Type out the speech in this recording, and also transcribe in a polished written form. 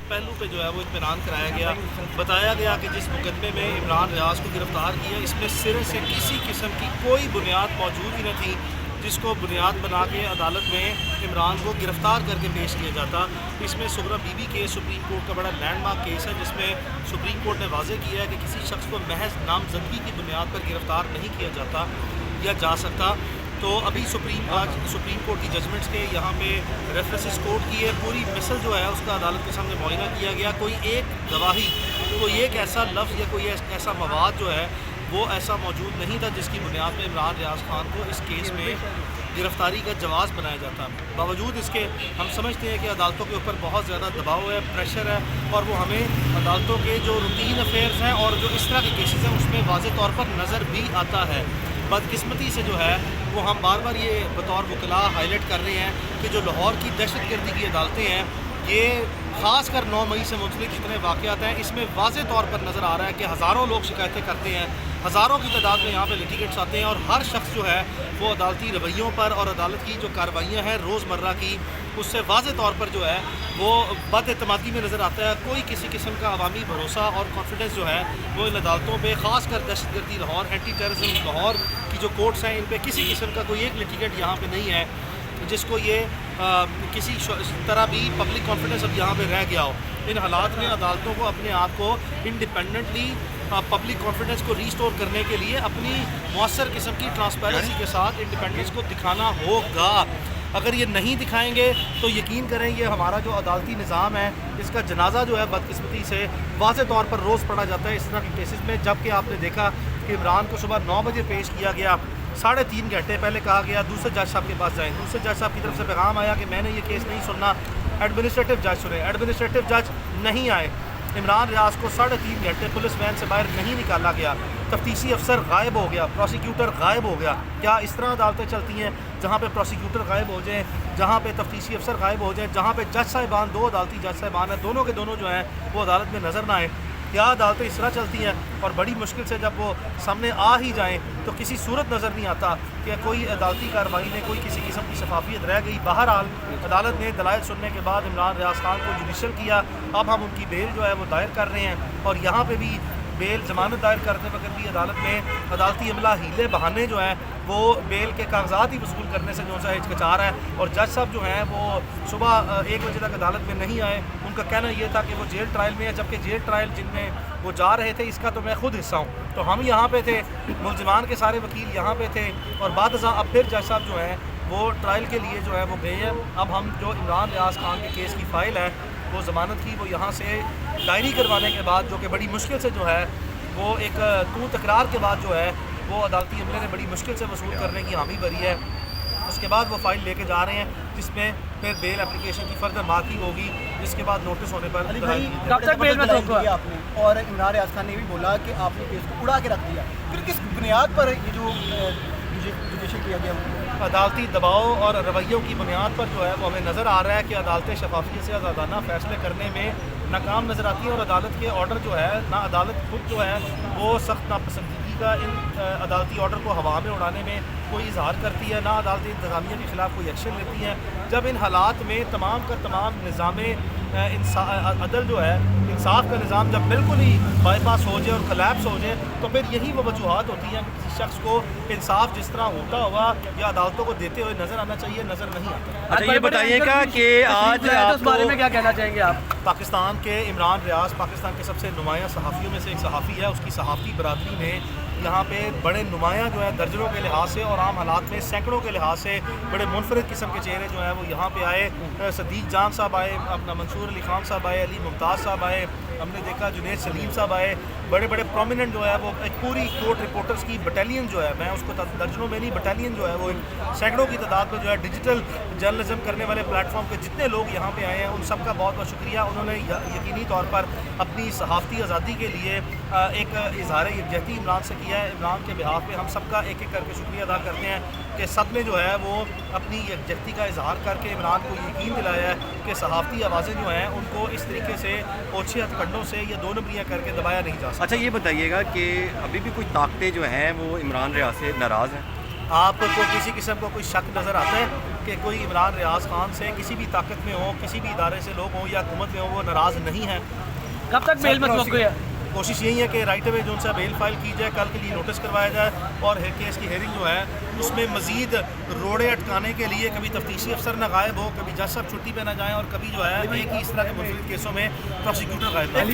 پہلو پہ جو ہے وہ اطمینان کرایا گیا. بتایا گیا کہ جس مقدمے میں عمران ریاض کو گرفتار کیا اس میں سرے سے کسی قسم کی کوئی بنیاد موجود ہی نہ تھی جس کو بنیاد بنا کے عدالت میں عمران کو گرفتار کر کے پیش کیا جاتا. اس میں Sughra Bibi case supreme court کا بڑا لینڈ مارک کیس ہے جس میں سپریم کورٹ نے واضح کیا ہے کہ کسی شخص کو محض نامزدگی کی بنیاد پر گرفتار نہیں کیا جاتا یا جا سکتا. تو ابھی سپریم کورٹ کی ججمنٹس کے یہاں پہ ریفرنسز کوٹ کی ہے. پوری مثل جو ہے اس کا عدالت کے سامنے معائنہ کیا گیا. کوئی ایک گواہی کوئی ایک ایسا لفظ یا کوئی ایسا مواد جو ہے وہ ایسا موجود نہیں تھا جس کی بنیاد پہ عمران ریاض خان کو اس کیس میں گرفتاری کا جواز بنایا جاتا. باوجود اس کے ہم سمجھتے ہیں کہ عدالتوں کے اوپر بہت زیادہ دباؤ ہے, پریشر ہے, اور وہ ہمیں عدالتوں کے جو روٹین افیئرز ہیں اور جو اس طرح کے کیسز ہیں اس میں واضح طور پر نظر بھی آتا ہے. بدقسمتی سے جو ہے وہ ہم بار بار یہ بطور وکلاء ہائی لائٹ کر رہے ہیں کہ جو لاہور کی دہشت گردی کی عدالتیں ہیں یہ خاص کر 9 مئی سے منسلک جتنے واقعات ہیں اس میں واضح طور پر نظر آ رہا ہے کہ ہزاروں لوگ شکایتیں کرتے ہیں, ہزاروں کی تعداد میں یہاں پہ لیٹیگیٹس آتے ہیں, اور ہر شخص جو ہے وہ عدالتی رویوں پر اور عدالت کی جو کارروائیاں ہیں روزمرہ کی اس سے واضح طور پر جو ہے وہ بد اعتمادی میں نظر آتا ہے. کوئی کسی قسم کا عوامی بھروسہ اور کانفیڈنس جو ہے وہ ان عدالتوں پہ, خاص کر دہشت گردی لاہور, اینٹی ٹیررزم لاہور کی جو کورٹس ہیں ان پہ کسی قسم کا کوئی ایک لیٹیگیٹ یہاں پہ نہیں ہے جس کو یہ کسی طرح بھی پبلک کانفیڈنس اب یہاں پہ رہ گیا ہو. ان حالات میں عدالتوں کو اپنے آپ کو انڈیپینڈنٹلی پبلک کانفیڈنس کو ریسٹور کرنے کے لیے اپنی مؤثر قسم کی ٹرانسپیرنسی کے ساتھ انڈیپینڈنس کو دکھانا ہوگا. اگر یہ نہیں دکھائیں گے تو یقین کریں یہ ہمارا جو عدالتی نظام ہے اس کا جنازہ جو ہے بدقسمتی سے واضح طور پر روز پڑھا جاتا ہے اس طرح کے کیسز میں. جبکہ آپ نے دیکھا کہ عمران کو صبح 9 بجے پیش کیا گیا, 3.5 گھنٹے پہلے کہا گیا دوسرے جج صاحب کے پاس جائیں, دوسرے جج صاحب کی طرف سے پیغام آیا کہ میں نے یہ کیس نہیں سننا, ایڈمنسٹریٹو جج سنے, ایڈمنسٹریٹو جج نہیں آئے. عمران ریاض کو 3.5 گھنٹے پولیس وین سے باہر نہیں نکالا گیا, تفتیشی افسر غائب ہو گیا, پروسیکیوٹر غائب ہو گیا. کیا اس طرح عدالتیں چلتی ہیں جہاں پہ پروسیکیوٹر غائب ہو جائیں, جہاں پہ تفتیشی افسر غائب ہو جائیں, جہاں پہ جج صاحبان 2 عدالتی جج صاحبان ہیں دونوں کے دونوں جو ہیں وہ عدالت میں نظر نہ آئیں؟ کیا عدالتیں اس طرح چلتی ہیں؟ اور بڑی مشکل سے جب وہ سامنے آ ہی جائیں تو کسی صورت نظر نہیں آتا کہ کوئی عدالتی کارروائی میں کوئی کسی قسم کی شفافیت رہ گئی. بہرحال عدالت نے دلائل سننے کے بعد عمران ریاض خان کو جوڈیشل کیا. اب ہم ان کی بیل جو ہے وہ دائر کر رہے ہیں, اور یہاں پہ بھی بیل ضمانت دائر کرتے وقت بھی عدالت میں عدالتی عملہ ہیلے بہانے جو ہیں وہ بیل کے کاغذات ہی وصول کرنے سے جو سا ہچکچا رہا ہے. اور جج صاحب جو ہیں وہ صبح 1 بجے تک عدالت میں نہیں آئے. ان کا کہنا یہ تھا کہ وہ جیل ٹرائل میں ہے, جبکہ جیل ٹرائل جن میں وہ جا رہے تھے اس کا تو میں خود حصہ ہوں. تو ہم یہاں پہ تھے, ملزمان کے سارے وکیل یہاں پہ تھے, اور بعد ازاں اب پھر جج صاحب جو ہیں وہ ٹرائل کے لیے جو ہے وہ گئے ہیں. اب ہم جو عمران ریاض خان کے کیس کی فائل ہے وہ ضمانت کی وہ یہاں سے ڈائری کروانے کے بعد, جو کہ بڑی مشکل سے جو ہے وہ ایک تکرار کے بعد جو ہے وہ عدالتی عملے نے بڑی مشکل سے وصول کرنے کی حامی بھری ہے. اس کے بعد وہ فائل لے کے جا رہے ہیں جس میں پھر بیل اپلیکیشن کی فردر مارکنگ ہوگی, جس کے بعد نوٹس ہونے پر کب تک بیل میں دیا آپ نے. اور عمران ریاض خان نے بھی بولا کہ آپ نے کیس کو اڑا کے رکھ دیا. پھر کس بنیاد پر یہ جو جوڈیشل کیا گیا عدالتی دباؤ اور رویوں کی بنیاد پر جو ہے وہ ہمیں نظر آ رہا ہے کہ عدالتیں شفافیت سے آزادانہ فیصلے کرنے میں ناکام نظر آتی ہیں, اور عدالت کے آرڈر جو ہے نہ عدالت خود جو ہے وہ سخت ناپسندگی کا ان عدالتی آرڈر کو ہوا میں اڑانے میں کوئی اظہار کرتی ہے, نہ عدالتی انتظامیہ کے خلاف کوئی ایکشن لیتی ہے. جب ان حالات میں تمام کا تمام نظام عدل جو ہے انصاف کا نظام جب بالکل ہی بائی پاس ہو جائے اور کلیپس ہو جائے تو پھر یہی وہ وجوہات ہوتی ہیں کہ کسی شخص کو انصاف جس طرح ہوتا ہوا یا عدالتوں کو دیتے ہوئے نظر آنا چاہیے, نظر نہیں آتا. اچھا یہ بتائیے گا کہ آج اس بارے میں کیا کہنا چاہیں گے آپ؟ پاکستان کے عمران ریاض پاکستان کے سب سے نمایاں صحافیوں میں سے ایک صحافی ہے. اس کی صحافی برادری نے یہاں پہ بڑے نمایاں جو ہے درجنوں کے لحاظ سے اور عام حالات میں سینکڑوں کے لحاظ سے بڑے منفرد قسم کے چہرے جو ہیں وہ یہاں پہ آئے. صدیق جان صاحب آئے, اپنا منصور علی خان صاحب آئے, علی ممتاز صاحب آئے, ہم نے دیکھا جنید سلیم صاحب آئے. بڑے بڑے پرومیننٹ جو ہے وہ ایک پوری کورٹ رپورٹرز کی بٹالین جو ہے, میں اس کو درجنوں میں نہیں بٹالین جو ہے وہ سینکڑوں کی تعداد میں جو ہے ڈیجیٹل جرنلزم کرنے والے پلیٹ فارم کے جتنے لوگ یہاں پہ آئے ہیں ان سب کا بہت بہت شکریہ. انہوں نے یقینی طور پر اپنی صحافتی آزادی کے لیے ایک اظہار یکجہتی عمران سے کیا ہے. عمران کے بہاف پہ ہم سب کا ایک ایک کر کے شکریہ ادا کرتے ہیں کہ سب نے جو ہے وہ اپنی یکجہتی کا اظہار کر کے عمران کو یقین دلایا ہے کہ صحافتی آوازیں جو ہیں ان کو اس طریقے سے اوچھے ہتھ کنڈوں سے یا 2 نمبریاں کر کے دبایا نہیں جا سکتا. اچھا یہ بتائیے گا کہ ابھی بھی کچھ طاقتیں جو ہیں وہ عمران ریاض سے ناراض ہیں؟ آپ کو کسی قسم کا کوئی شک نظر آتا ہے کہ کوئی عمران ریاض خان سے کسی بھی طاقت میں ہو، کسی بھی ادارے سے لوگ ہوں یا حکومت میں ہوں وہ ناراض نہیں ہے؟ کب تک بیل متوقع ہے؟ کوشش یہی ہے کہ رائٹ اوے جو ان سے بیل فائل کی جائے، کل کے لیے نوٹس کروایا جائے اور کیس کی ہیئرنگ جو ہے اس میں مزید روڑے اٹکانے کے لیے کبھی تفتیشی افسر نہ غائب ہو، کبھی جج صاحب چھٹی پہ نہ جائیں اور کبھی جو ہے ایک ہی اس طرح کے منفرد کیسوں میں پروسیکیوٹر غائب نہ ہو۔